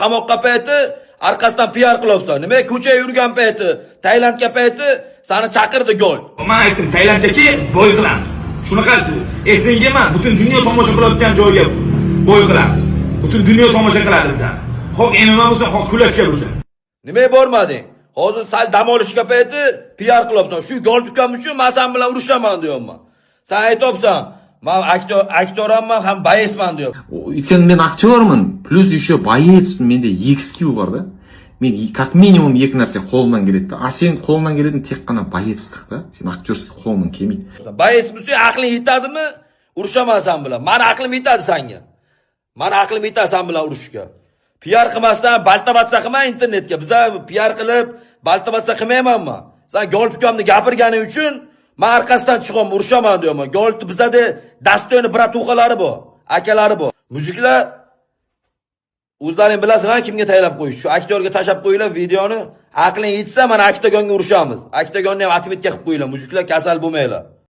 qamoqqa payti orqasidan PR qilyapsan. Nima ko'cha yurgan payti, Tailandga payti seni chaqirdi gol. Men aytdim, Tailanddagi bo'y qilamiz. Shunaqa esingizmi? Butun dunyo tomosha qilayotgan joyga bo'y qilamiz. Butun dunyo tomosha qiladi bizani. Xo'p, MMA bo'lsa, xo'p kulatga bo'lsin. Nima bormading? Hozir sal dam olishga payti PR qilyapsan. Shu gol tukam uchun men sen bilan urushaman deyapman. Sen aytibsan, men aktyorman ham boyesman deyapsan. Өйткені мен актермын, плюс еще боец, менде 2 скилл бар да. Мен как минимум 2 нәрсе қолымнан келеді. А сен қолыңнан келетін тек қана боецтық да. Сен актерский қолыңнан келмейді. Boyes bo'lsa, aqling yetadimi? Urushaman sen bilan. Meni aqlim yetadi senga. Meni aqlim yetadi sen bilan urushga. PR qilmasdan baltabatsa qilma internetga. Biza PR qilib baltabatsa qilmayman men. Sen gol tukamni gapirganing uchun men orqasidan chiqaman, urushaman deyman. Gol bizada dastoyni bratuxalari bor, akalari bor. Mujiklar o'zlaring bilasizlar kimga taylab qo'yish. Shu aktyorga tashab qo'yinglar videoni. Aqling yetsa mana oktagonga urushamiz. Oktagonni ham atmetga qilib qo'yinglar. Mujiklar kasal bo'lmanglar.